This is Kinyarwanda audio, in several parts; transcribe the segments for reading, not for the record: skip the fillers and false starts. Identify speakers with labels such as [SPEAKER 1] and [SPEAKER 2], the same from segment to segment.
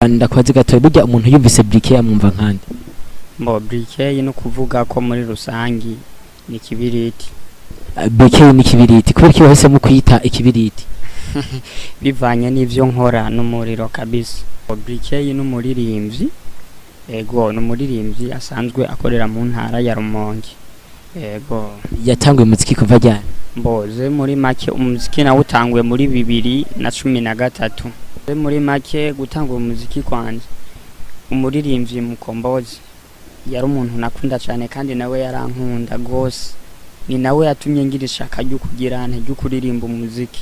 [SPEAKER 1] ndakwaze gatoye burya umuntu yumvise Briquei amwumva nkande.
[SPEAKER 2] Briquei no kuvuga ko muri rusangi ni kibiriti.
[SPEAKER 1] Briquei ni kibiriti kubera ko wahise mu kwita ikibiriti.
[SPEAKER 2] Bivanye n'ivyo nkora n'umuriro kabisa. Briquei n'umuririmbyi ego n'umuririmbyi asanzwe akorera mu ntara ya Rumonge. Ego
[SPEAKER 1] yatanguye umuziki kuva ryari?
[SPEAKER 2] Bose muri make umuziki nawe utangwe muri 2013. Muri make gutangwa umuziki kwanje umuririmbyi mukombozi yari umuntu nakunda cyane kandi nawe yarankunda gose, ni nawe yatumye ngira ishaka ryo kugira ryo kuririmba umuziki.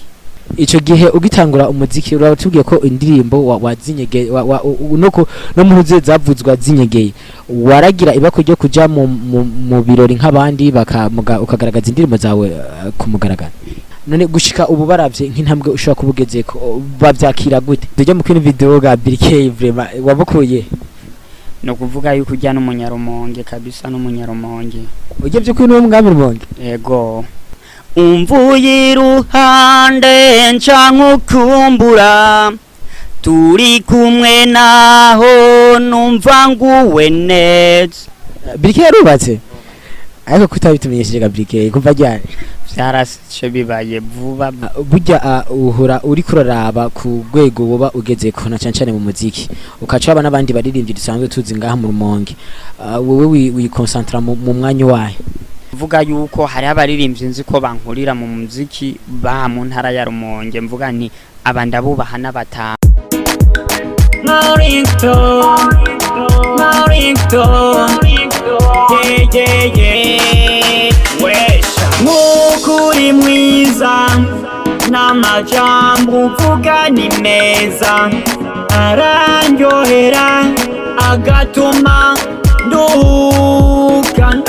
[SPEAKER 1] Ico gihe ugitangura umuziki uratubwiye ko indirimbo wazinyegeye nuko no muhuze zavuzwa zinyegeye, waragira ibako ryo kuja mu birori nk'abandi ukagaragaza indirimbo zawe kumugaragara. None gushika ubu baravye nk'intambwe ushobora kubugeze ko bavyakira gute? Tujye mu kwino video ga Briquei vraiment wabukuye
[SPEAKER 2] no kuvuga yuko ujya n'umunyarumonge kabisa n'umunyarumonge.
[SPEAKER 1] Ujye byo kwino umwami Rumonge?
[SPEAKER 2] Ego umvuye iruhande nca nkukumbura turi kumwe naho numva nguweneza.
[SPEAKER 1] Briquei yarubatse ariko kutabitumenyesheje ga Briquei kuva ryari?
[SPEAKER 2] Byarashe bibaye vuba.
[SPEAKER 1] Burya uhura uri kuraraba ku rwego woba ugeze ko na cyane mu muziki ukaca abana abandi baririmbyi dusanzwe tuzi ngaha mu Rumonge, wowe wikoncentra mu mwanya wahe?
[SPEAKER 2] Vuga yuko hari abaririmbyi nzi ko bankurira mu muziki ba mu ntara ya Rumonge, mvuga nti abanda bubaha n'abata Mukuri mwiza n'amajambo uvuga ni meza arandyohera agatuma nduhuka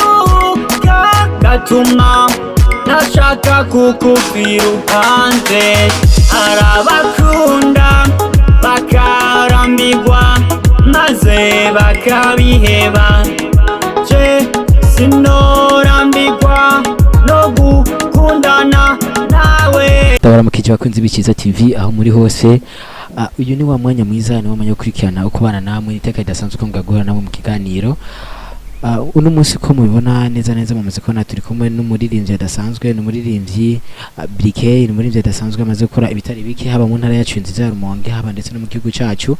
[SPEAKER 2] gatuma nashaka kukuvira uruhande. Arabakunda bakarambirwa maze bakabiheba, je sinorambirwa no gukundana nawe.
[SPEAKER 1] Ndabara mukije bakunzi b'Iciza TV aho muri hose. Uyu ni wa mwanya mwiza ni wamanya kurikirana uko bana namwe iteka idasanzwe ko mugagura namwe mu kiganiro. Uno munsi ko mubibona neza mu muziki na turi kumwe n'umuririmbyi adasanzwe, n'umuririmbyi Briquei, n'umuririmbyi adasanzwe amaze gukora ibitari bike haba mu ntara yacu Iciza ya Rumonge haba ndetse no mu gihugu cyacu.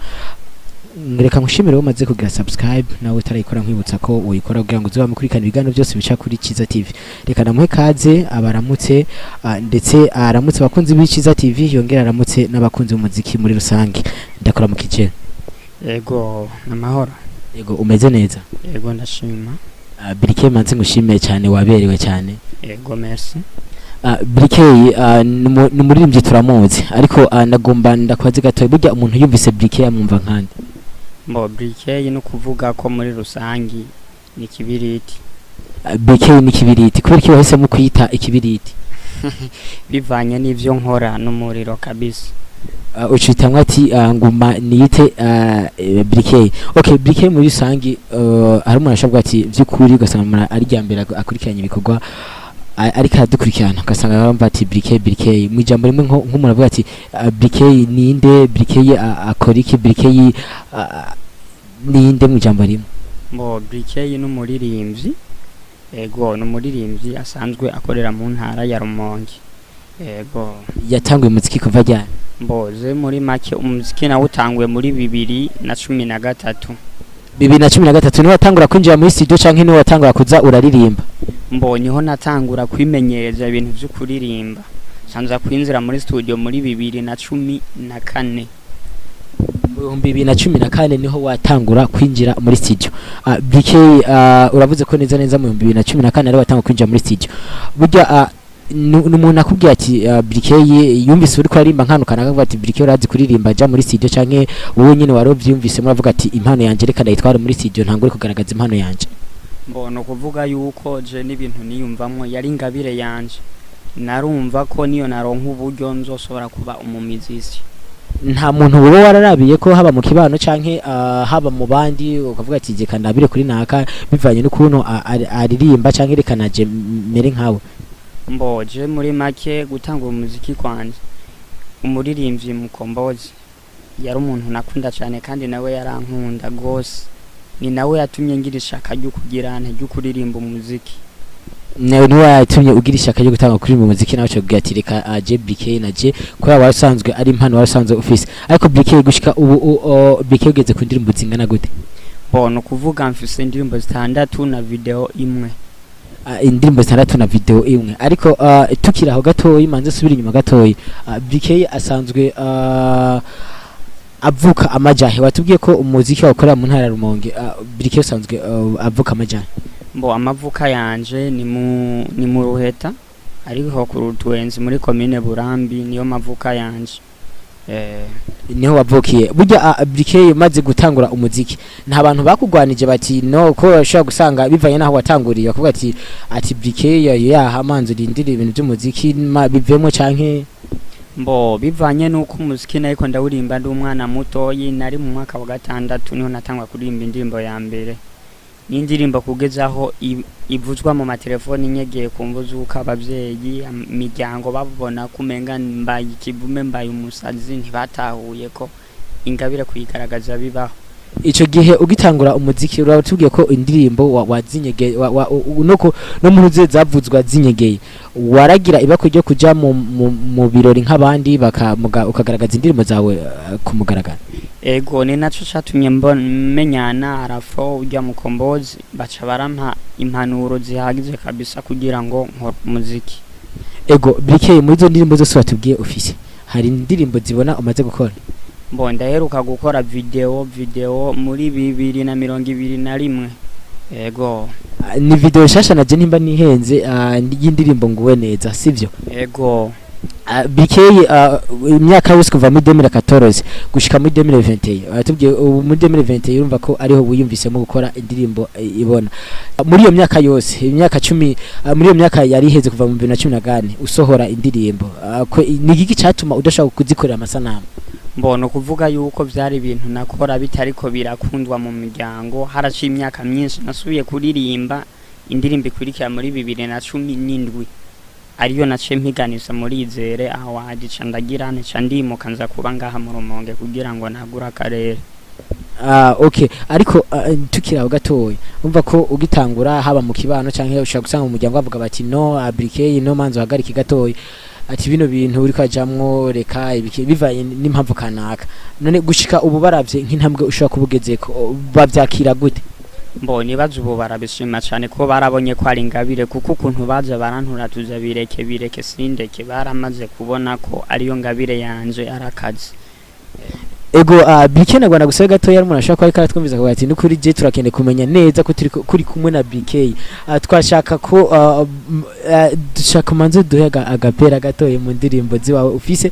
[SPEAKER 1] Ngereka nkushimire umaze kugira subscribe nawe utarayikora nkwibutsa ko uyikora kugira ngo uzoba mukurikana ibiganiro byose bica kuri Iciza TV. Reka namuhe kaze abaramutse ndetse aramutse bakunzi b'Iciza TV yongera aramutse n'abakunzi b'umuziki muri rusange. Ndakora mukije.
[SPEAKER 2] Ego namahoro.
[SPEAKER 1] Ego umeze neza?
[SPEAKER 2] Ego ndashima.
[SPEAKER 1] Briquei manzi ngushimiye cyane waberewe cyane.
[SPEAKER 2] Ego merci.
[SPEAKER 1] Briquei n'umuririmbyi turamuzi ariko ndagomba ndakwaze gatoye burya umuntu yumvise Briquei amwumva nkande.
[SPEAKER 2] Briquei no kuvuga ko muri rusangi ni kibiriti.
[SPEAKER 1] Briquei ni kibiriti kubera ko wahise mu kwita ikibiriti.
[SPEAKER 2] Bivanye n'ivyo nkora n'umuriro kabisa.
[SPEAKER 1] Ucitamwa ati nguma niyite Briquei. Okay, Briquei muri rusangi hari umuntu ashobora ati by'ukuri ugasanga ari ryambere akurikiranye ibikorwa ariko aradukurikirana ugasanga bamva ati Briquei mu ijambo rimwe nk'umuntu avuga ati Briquei ninde, Briquei akora iki, Briquei ninde mu ijambo rimwe?
[SPEAKER 2] Briquei n'umuririmbyi ego n'umuririmbyi asanzwe akorera mu ntara ya Rumonge. Ego
[SPEAKER 1] yatanguye umuziki kuva ryari?
[SPEAKER 2] Bose muri make umuziki nawe utangwe muri 2013.
[SPEAKER 1] 2013 niho watangura kwinjira muri studio canke niho watangura kuza uraririmba?
[SPEAKER 2] Niho natangura kwimenyereza ibintu byo kuririmba. Sanza kwinjira muri studio muri 2014.
[SPEAKER 1] Mu 2014 niho watangura kwinjira muri studio. Briquei uravuze ko neza mu 2014 ari watangura kwinjira muri studio. Burya n'umuntu akubwiye ati Briquei yumvise uri kwarimba nkanukana akavuga ati Briquei urazi kuririmba ja muri studio canke wowe nyine warovyumvise muravuga ati impano yanje reka ndayitwara muri studio ntangure kugaragaza impano yanje?
[SPEAKER 2] No kuvuga yuko je n'ibintu niyumvamwo yari ingabire yanje, narumva ko niyo naronka uburyo nzosobora kuba umumizisi.
[SPEAKER 1] Nta muntu wowe wararabiye ko haba mu kibano canke haba mu bandi ukavuga ati je kandabire kuri naka bivanye n'ukuntu aririmba canke reka naje mere nkawe?
[SPEAKER 2] Je muri make gutanga umuziki kwanje umuririmbyi mukombozi yari umuntu nakunda cyane kandi nawe yarankunda gose, ni nawe yatumye ngira ishaka ryo kugirana ryo kuririmba umuziki.
[SPEAKER 1] nawe niwe yatumye ugira ishaka ryo gutanga kuri mu muziki nawe cyo kugatirika aje Briquei naje ko wasanzwe ari impano wasanzwe office. Ariko Briquei gushika ubu Briquei ugeze ku ndirimbo zingana gute?
[SPEAKER 2] Bono kuvuga mfise indirimbo 6 na video imwe.
[SPEAKER 1] Indirimbo 6 na video imwe. Ariko tukiraho gatoyi manze subira inyuma gatoyi. Briquei asanzwe avuka amajahe. Watubwiye ko umuziki wakora mu ntara Rumonge. Briquei asanzwe avuka amajahe.
[SPEAKER 2] Mbo amavuka yanje ni mu Ruheta ariko ku Rutwenzi muri commune Burambi niyo mavuka yanje.
[SPEAKER 1] Niho wavukiye. Burya Briquei maze gutangura umuziki nta bantu bakugwanije bati no ko bashaka gusanga bivanye naho watanguriye bakuvuga ati Briquei yahamanze urindira ibintu by'umuziki bivemo canke?
[SPEAKER 2] Mbo bivanye nuko umuziki nariko ndawurimba ndi umwana mutoyi, nari mu mwaka wa 6 niho natangwa kuririmba indirimbo ya mbere. N'indirimbo kugezaho ivuzwa mu matelefoni nyegeye kumvuzuka abavyeyi imiryango babona kumenga mbaye ikivume mbaye umusazi ntibatahuye ko ingabire kuyigaragaza bibaho.
[SPEAKER 1] Ico gihe ugitangura umuziki uratubwiye ko indirimbo wazinyegeye no mu ruze zavuzwa zinyegeye waragira ibako ryo kuja mu birori nk'abandi ukagaragaza indirimbo zawe kumugaragara?
[SPEAKER 2] Ego ni naco catumye menyana arafo ujya mu Kombozi baca barampa impanuro zihagije kabisa kugira ngo nkore umuziki.
[SPEAKER 1] Ego Briquei muri zo ndirimbo zose watubwiye office hari indirimbo zibona umaze gukora?
[SPEAKER 2] Mbo ndaheruka gukora video muri 2021. Ego
[SPEAKER 1] ni video shasha naje nimba nihenze y'indirimbo nguweneza sivyo?
[SPEAKER 2] Ego
[SPEAKER 1] Briquei imyaka yose kuva muri 2014 gushika muri 2021 atubwiye muri 2021 urumva ko ariho wiyumvisemo gukora indirimbo ibona. Muri iyo myaka yose imyaka 10 muri iyo myaka yari iheze kuva mu 2014 usohora indirimbo ni giki cyatuma udashaka kuzikorera amasanamu?
[SPEAKER 2] Mbono kuvuga yuko vyari ibintu nakora bitariko birakundwa mu miryango, haraciye imyaka myinshi nasubiye kuririmba indirimbo ikurikira muri 2017 ariyo nace mpiganisa muri Izere aho wagica ndagira nca ndimuka nza kuba ngaha mu Rumonge kugira ngo nagura akarere.
[SPEAKER 1] Okay ariko tukiraho gatoyi umva ko ugitangura haba mu kibano canke ushaka gusanga mu muryango bavuga bati no Briquei no manzo hagarika gatoyi ati bino bintu uri kwajamwo reka ibiki bivanye n'impamvu kanaka. None gushika ubu baravye nk'intambwe ushaka kubugezeko bavyakira gute?
[SPEAKER 2] Mbo nibaje ubu barabishima cyane ko barabonye ko ari ingabire kuko ukuntu baje barantura tuza bireke sindeke baramaze kubona ko ariyo ngabire yanje arakazi.
[SPEAKER 1] Ego Briquei nagwana gusaba gato yari umuntu ashaka ko twumviza ko ati n'ukuri je turakende kumenya neza ko kuri kumwe na Briquei twashaka ko dushaka manze duhega agapera gatoye mu ndirimbo ziwawe ufise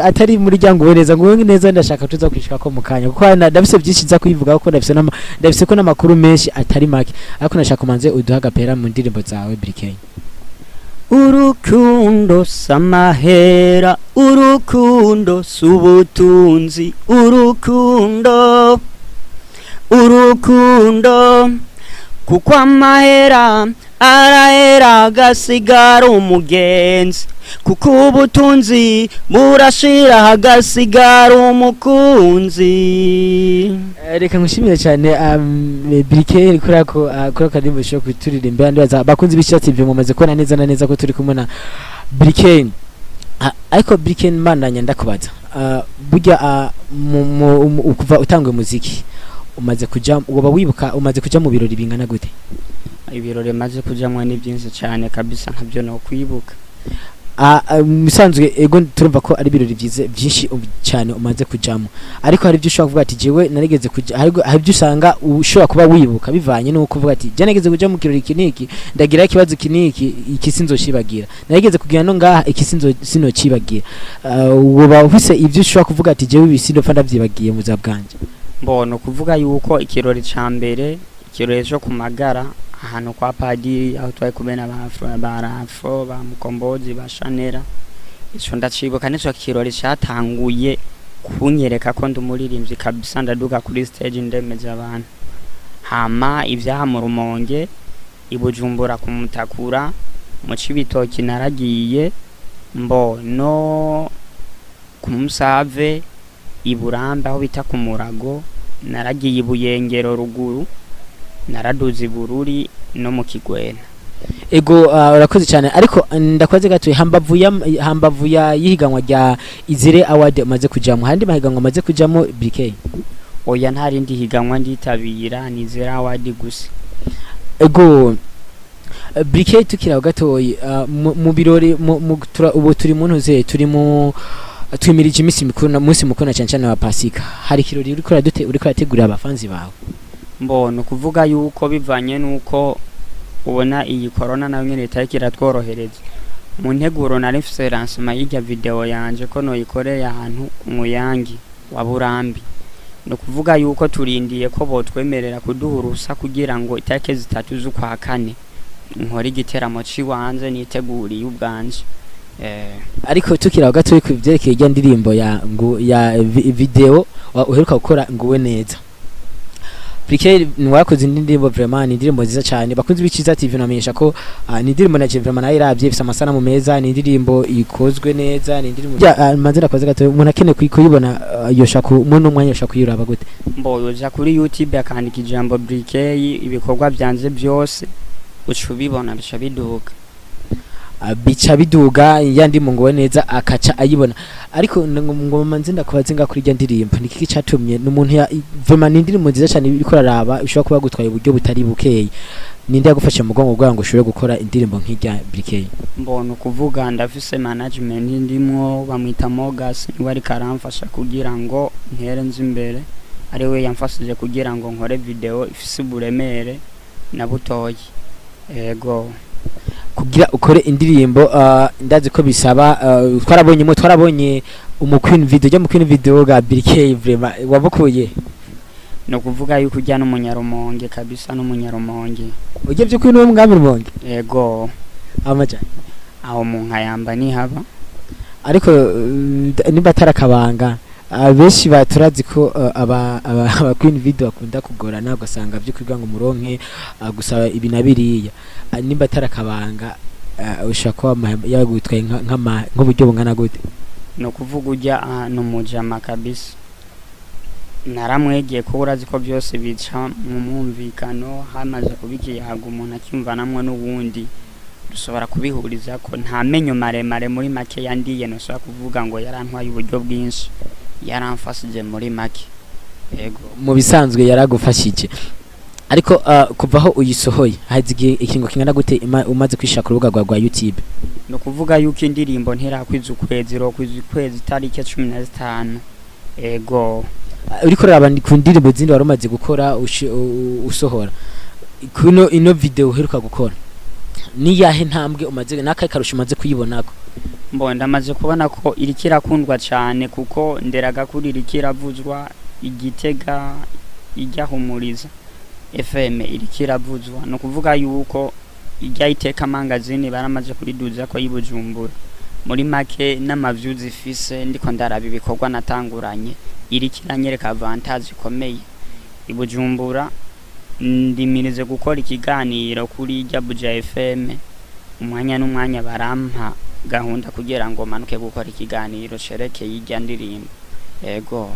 [SPEAKER 1] atari muri nguweneza nguweneza ndashaka tuza kwishika ko mukanya kuko ndabise byinshi za kuyivuga ko ndabise ko namakuru menshi atari make ariko nashaka manze uduha agapera mu ndirimbo zawe Briquei.
[SPEAKER 2] Urukundo samahera, urukundo subutunzi, urukundo kuko amahera arahera agasigara umugenzi, kuko ubutunzi burashira hagasigara umukunzi.
[SPEAKER 1] Reka ngushimire cyane Briquei kurako kadimbo sho kuturirimba ndaza bakunzi b'Iciza TV mumaze kubona neza na neza ko turi kumwe na Briquei. Ariko Briquei mandanya ndakubaza burya kuva utangwe muziki umaze kuja uba wibuka umaze kuja mu birori bingana gute?
[SPEAKER 2] Ibirori maze kujamwe ni byinshi cyane kabisa nkabyo no kwibuka.
[SPEAKER 1] Musanzwe ego turumva ko ari birori byize byinshi cyane umaze kujamo, ariko hari byo ushobora kuvuga ati jewe narigeze kuja hari byo usanga ushobora kuba wibuka bivanye no kuvuga ati je narigeze kuja mu kirori kiniki ndagira ikibazo kiniki ikisinzo shibagira narigeze kugira no ngaha ikisinzo sino cibagira uba ufise ivyo ushobora kuvuga ati jewe ibisindo fa ndavyibagiye mu zabwanje.
[SPEAKER 2] Mbono kuvuga yuko ikirori ca mbere ikirori cyo kumagara ahantu kwa padiri aho twaye kubena barafo ba Mukombozi bashanera ico ndacibuka nico kirori cyatanguye kunyereka ko ndumuririmbyi kabisa ndaduka kuri stage ndemeza abantu hama ivyaha mu Rumonge ibujumbura kumutakura mu Cibitoki naragiye mbo no kumusave iburambe aho bita ku Murago, naragiye ibuyengero ruguru, naraduze ibururi no mu Kigwena.
[SPEAKER 1] ego urakoze cyane ariko ndakwaze gatoye hambavu ya yihiganwa rya Izire Award umaze kujamo handi mahiganwa umaze kujamo Briquei?
[SPEAKER 2] Oya nta rindi higanwa nditabira ni Izire Award gusa.
[SPEAKER 1] Ego Briquei tukiraho gatoye mu birori ubu turi mu ntuze turi mu twimirije imisi mikuru na munsi mukuru na cyane wa Pasika, hari kirori uriko urategurira abafanzi bawe?
[SPEAKER 2] Mbona kuvuga yuko bivanye nuko ubona iyi corona nayo nyene leta iratworohereza. Mu nteguro na reference y'irya video yanje ko noyikoreye ahantu umuyangi wa Burambi, no kuvuga yuko turindiye ko botwemerera kuduhurusa kugira ngo itarike 3 z'ukwa kane nkora igiteramo ciwanze niteguriye ubwanje.
[SPEAKER 1] Ariko tukiraho gato ku byerekeye irya ndirimbo ya video uheruka gukora nguweneza, Briquei nwakoze indirimbo vraiment ni indirimbo nziza cyane bakunze b'Iciza TV namenyesha ko ni indirimbo na vraiment nayo iravye ifite amasanamu meza, ni indirimbo ikozwe neza, ni indirimbo manzira kwaze gato umuntu akene kuyibona yosha ku muntu mwanya yosha kuyiraba gute?
[SPEAKER 2] Mbo yoja kuri YouTube akandika ijambo Briquei ibikorwa byanze byose ucubibona bica biduga yandi mu nguweneza akaca ayibona. Ariko ngo manzi ndakubaze nga kuri irya ndirimbo nikiki cyatumye n'umuntu ya vraiment indirimbo nziza cyane iriko raraba ushobora kuba gutwaye uburyo butari bukeye, ninde yagufasha mu gongo gwango ushobore gukora indirimbo nk'irya Briquei? Mbona kuvuga ndafise management ndimwo bamwita Mogas niwe ari karamfasha kugira ngo ntere nzi imbere, ari we yamfashije kugira ngo nkore video ifise uburemere na butoyi. Ego
[SPEAKER 1] kugira ukore indirimbo ndazi ko bisaba twarabonye umukwin video ga Briquei vraiment wabukuye?
[SPEAKER 2] No kuvuga yuko ujya n'umunyarumonge kabisa n'umunyarumonge.
[SPEAKER 1] Ujye byo kwino mwami rumonge?
[SPEAKER 2] Ego
[SPEAKER 1] amaja
[SPEAKER 2] aho mu nkayamba ni haba,
[SPEAKER 1] ariko niba tarakabanga abeshi baturazi ko aba queen video akunda kugorana ugasanga byo kwiga ngo muronke gusaba ibinabiriya, nimba tarakabanga ushaka yagutwaye nk'uburyo bungana gute?
[SPEAKER 2] No kuvuga ujya ahantu mujama kabisa, naramwegeye ko urazi ko byose bica mu mwumvikano, hamaze kubikiyaga umuntu acyumvanamwe n'ubundi dushobora kubihuriza ko nta menyo maremare muri make yandiye, no shaka kuvuga ngo yarantwaye uburyo bwinshi, yaramfashije muri make. Yego
[SPEAKER 1] mu bisanzwe yaragufashije. Ariko kuvaho uyisohoye hazigiye ikingo kingana gute umaze kwishaka urubuga rwa YouTube?
[SPEAKER 2] No kuvuga yuko indirimbo nterakwiza ukwezi tarike 15. Ego
[SPEAKER 1] uriko raba ku ndirimbo zindi warumaze gukora usohora kuno ino video uheruka gukora ni yahe ntambwe umaze nakaye karusha umaze kuyibonako?
[SPEAKER 2] Mbo ndamaze kubona ko irikira kundwa cyane kuko nderaga kuri irikira vuzwa Igitega ijya humuriza FM irikira vuzwa, no kuvuga yuko ijya iteka magazine baramaze kuriduza ko yibujumbura muri make n'amaviews ifise ndiko ndaraba ibikorwa natanguranye, irikira nyereka avantage ikomeye ibujumbura. Ndimirize gukora ikiganiro kuri Jabuja FM umwanya n'umwanya barampa gahunda kugira ngo manuke gukora ikiganiro cerekeye irya ndirimbo. Ego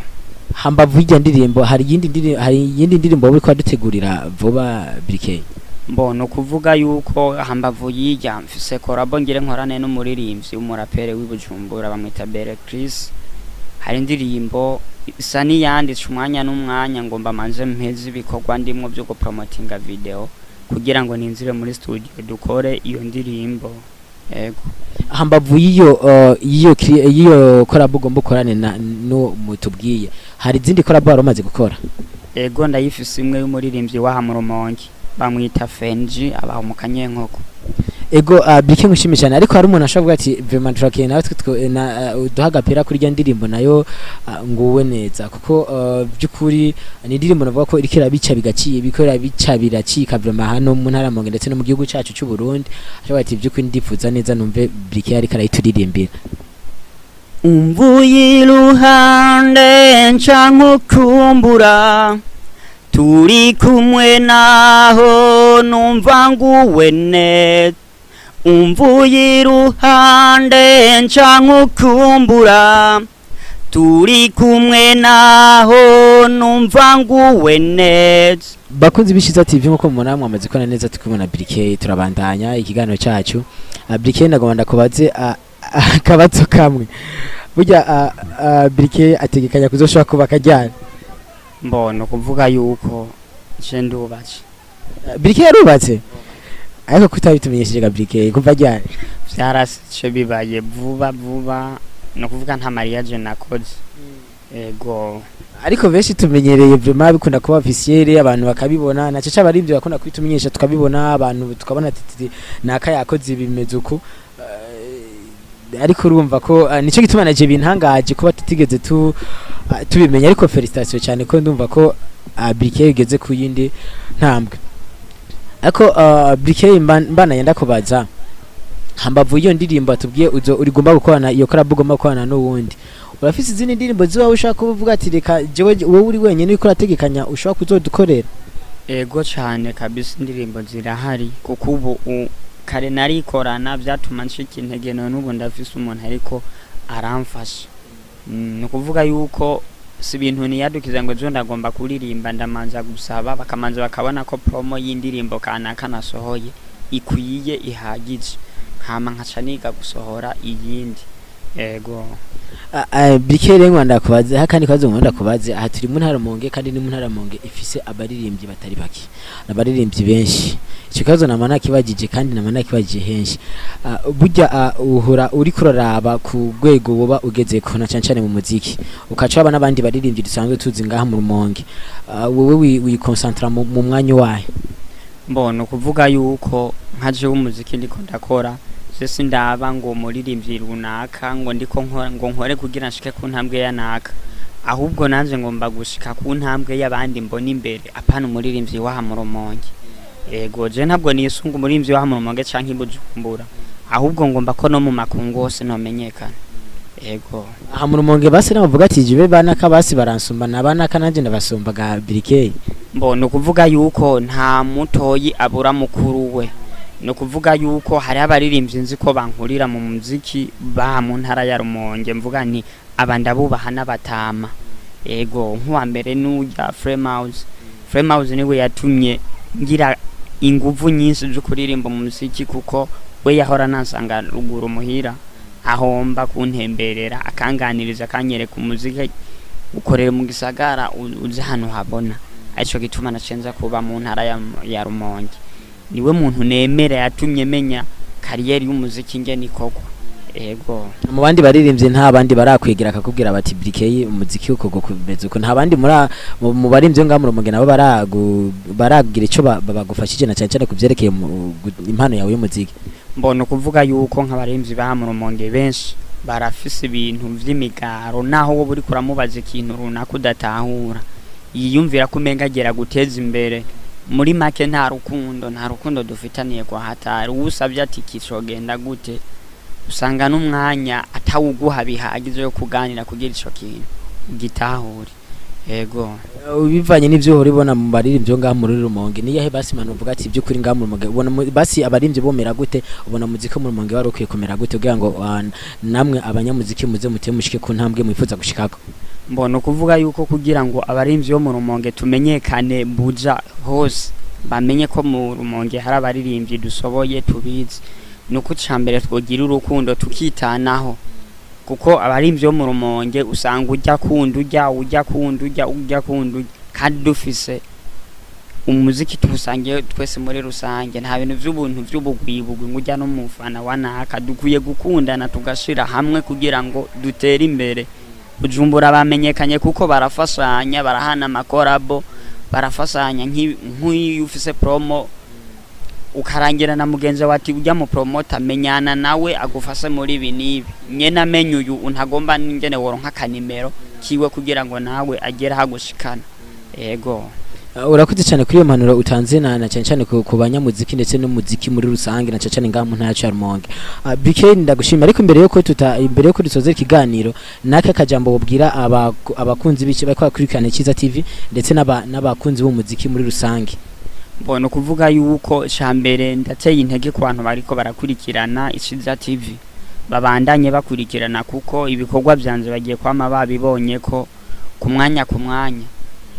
[SPEAKER 1] hambavu y'irya ndirimbo hari yindi ndirimbo uri kwadutegurira vuba Briquei?
[SPEAKER 2] Mbono kuvuga yuko hambavu y'irya mfise korabo ngire nkorane n'umuririmbyi umurapere w'ibujumbura bamwita Bere Chris. Hari indirimbo isa niyanditse umwanya n'umwanya ngo mbamanze mpeze ibikorwa ndimwo byo gupromotinga video kugira ngo ninzire muri studio dukore iyo ndirimbo. Ego
[SPEAKER 1] hambavu iyo korabo gomba korane no mutubwiye hari izindi korabo baromaze gukora?
[SPEAKER 2] Ego ndayifise imwe y'umuririmbyi wa Hamurumonge bamwita Fenji abaho mu Kanyenkoko.
[SPEAKER 1] Ego Briquei ngushimye cyane, ariko hari umuntu ashobora ati vraiment track nawe duhagapera kuri irya ndirimbo nayo nguweneza kuko byukuri ni indirimbo navuga ko irikira bica bigaciye bikora bica biracika vraiment hano mu ntara Monge ndetse no mu gihugu cyacu cy'u Burundi. Ashobora ati byukuri ndifuza neza numve Briquei ari karayituririmbira.
[SPEAKER 2] Umvuye iruhande ncankukumbura turi kumwe naho numva nguweneza, umvuye iruhande ncankukumbura turi kumwe naho numva nguweneza.
[SPEAKER 1] Bakunzi b'Iciza TV nkuko mubona mwamaze kona neza tukubona Briquei, turabandanya ikiganiro cyacu. Briquei ndagomba ndakubaze akabazo kamwe. Burya Briquei ategekanya kuzoshaka kubaka ryari?
[SPEAKER 2] Mbona kuvuga yuko je ndubatse.
[SPEAKER 1] Briquei yarubatse? Ariko kutabitumenyesheje ga Briquei kuva ryari?
[SPEAKER 2] Vyarashe bibaye vuba no kuvuga nta mariage nakoze. Ego
[SPEAKER 1] ariko benshi tumenyereye vraiment bikunda kuba officiel abantu bakabibona naco cy'abarivyo bakunda kwitumenyesha tukabibona abantu tukabona titi naka yakoze bimeze uko ariko urumva ko nico gituma naje bintangaje kuba tutigeze tubimenya ariko felicitation cyane ko ndumva ko Briquei igeze ku yindi ntambwe ariko Briquei mbana yenda kubaza hambavu iyo ndirimbo atubwiye urigomba gukorana iyo collab ugomba gukorana n'uwundi urafise izindi ndirimbo ziba ushaka kuvuga ati reka jewe wowe uri wenyene uko urategekanya ushaka kuzodukorera?
[SPEAKER 2] Ego cyane kabisa indirimbo zirahari kuko ubu kare narikorana byatuma nshika intege none ubu ndafise umuntu ariko aramfasha. No kuvuga yuko si ibintu niyadukiza ngo jo ndagomba kuririmba ndamanza gusaba bakamanza bakabona ko promo y'indirimbo kanaka nasohoye ikwiye ihagije hama nkaca niga gusohora iyindi. Ego Briquei rero ndakubaze hakandi kwazo nkunda kubaze aha turi mu ntara Monge kandi ni mu ntara Monge ifise abaririmbyi batari baki abaririmbyi benshi icyo kazo namana kibagije kandi namana kibagije henshi burya uhura uri kuraraba ku rwego woba ugeze ko na cyane mu muziki ukaca aba nabandi baririmbyi dusanzwe tuzi ngaha mu Monge wowe wikoncentra mu mwanya wahe? Mbona kuvuga yuko nkaje umuziki ndiko ndakora sese ndaba ngo muririmbyi runaka ngo ndiko nkore kugira nshike ku ntambwe ya naka ahubwo nanje ngomba gushika ku ntambwe y'abandi mbona imbere apana umuririmbyi wa Rumonge. Ego je ntabwo nisunga umuririmbyi wa Rumonge canke ibujumbura ahubwo ngomba ko no mu makungu hose no menyekana. Ego
[SPEAKER 1] aha mu Rumonge base navuga ati jibe banaka basi baransumba nabanaka nanje ndabasumbaga Briquei.
[SPEAKER 2] Mbona kuvuga yuko nta mutoyi abura mukuru we no kuvuga yuko hari abaririmbyi nzi ko bankurira mu muziki ba mu ntara ya Rumonge mvuga ni abandabubaha n'abatama. Ego nkuwa mbere n'ujya Fremouse niwe yatumye ngira inguvu nyinshi zo kuririmba mu muziki kuko we yahora nansanga ruguru muhira ahomba kuntemberera akanganiriza kanyereka umuziki ukorera mu gisagara uzi hano habona aco gituma nacenza kuba mu ntara ya Rumonge. Niwe muntu nemera yatumye menya kariyeri y'umuziki ngeni koko. Ego
[SPEAKER 1] mu bandi baririmbye nta bandi barakwegera akakubwira bati Briquei umuziki uko gukubeza uko nta bandi mu baririmbye ngaha mu Rumonge nabo baragira ico bagufashije na cyane kuvyerekeye impano yawe y'umuziki?
[SPEAKER 2] Mbona kuvuga yuko nk'abaririmbyi ba mu Rumonge benshi barafise ibintu vy'imigaro naho wo buri kuramubaza ikintu runaka udatahura yiyumvira kumenga gera guteza imbere muri make nta rukundo dufitaniye kwa hatari usabye ati kicogenda gute usanga n'umwanya atawuguha bihagije yo kuganira kugira ico kintu gitahure. Ego
[SPEAKER 1] bivanye n'ivyo uribona mu baririmbyi ngaha muri Rumonge ni yahe basi manu uvuga ati by'ukuri ngaha mu Rumonge ubona basi abaririmbyi bomera gute ubona muziki mu Rumonge warokwiye kumera gute kugira ngo namwe abanyamuziki muze mutemushike ku ntambwe mwifuza gushikako?
[SPEAKER 2] Mbona kuvuga yuko kugira ngo abaririmbyi bo mu Rumonge tumenyekane buja hose bamenye ko mu Rumonge hari abaririmbyi dusoboye tubizi nuko cyambere twogira urukundo tukitanaho kuko abaririmbyi bo mu Rumonge usanga ujya kunda kandi dufise umuziki tusangiye twese muri rusange nta bintu by'ubuntu by'ubugwibugwi ngujya no mufana wanaka dukwiye gukundana tugashira hamwe kugira ngo dutere imbere. Bujumbura bamenyekanye kuko barafashanya barahana amakorabo barafashanya nk'uyu ufise promo ukarangira na mugenzi wati ujya mu promoter menyana nawe agufashe muri ibi nibi nyene amenye uyu untagomba ngene woronka kanimero kiwe kugira ngo nawe agera hagushikana. Ego
[SPEAKER 1] urakoze cyane kuri iyo mpanuro utanze na cyane ku banyamuziki ndetse n'umuziki muri rusange na cyane ngaha mu ntara ya Rumonge. Briquei ndagushima ariko imbere yuko dusoza ikiganiro naka kajambo bubwira abakunzi biki bakwa kurikana Iciza TV ndetse n'abakunzi b'umuziki muri rusange?
[SPEAKER 2] Mbona kuvuga yuko cyambere ndateye intege ku bantu bariko barakurikirana Iciza TV babandanye bakurikirana kuko ibikorwa byanje bagiye kwama babibonye ko ku mwanya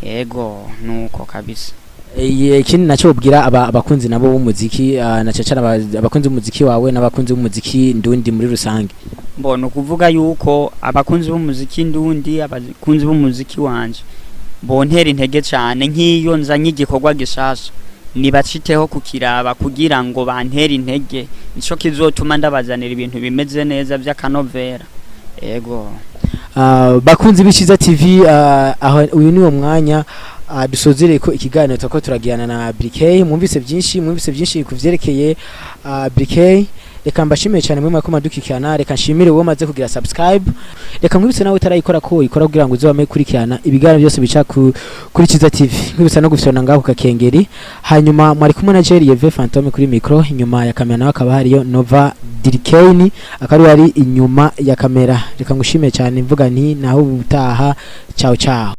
[SPEAKER 2] yego nuko kabisa.
[SPEAKER 1] Ikindi nacyo ubwira abakunzi nabo b'umuziki na cyane abakunzi b'umuziki wawe n'abakunzi b'umuziki ndundi muri rusange.
[SPEAKER 2] Mbona kuvuga yuko abakunzi b'umuziki ndundi abakunzi b'umuziki wanje bontera intege cyane nk'iyo nzanye igikorwa gishasha nibaciteho kukiraba kugira ngo bantere intege nico kizotuma ndabazanira ibintu bimeze neza by'akanovera. Yego
[SPEAKER 1] bakunzi b'Iciza TV, aho uyu ni umwanya dusozereye ko ikiganiro twako turagirana na Briquei. Mwumvise byinshi kuvyerekeye Briquei. Reka mbashimire cyane mwe mwako madukikirana, reka nshimire wowe maze kugira subscribe, reka mwibutse nawe utarayikora ko ikora kugira ngo uzobame kurikirana ibiganiro byose bica kuri Iciza TV. Mwibutse no gufyona ngaho kakengeri, hanyuma mwari kumwe na Jerry Yves Phantom kuri micro, inyuma ya kamera nawe akaba hariyo Nova Dirkeni akari wari inyuma ya kamera. Reka ngushimire cyane mvuga nti naho ubutaha, ciao ciao.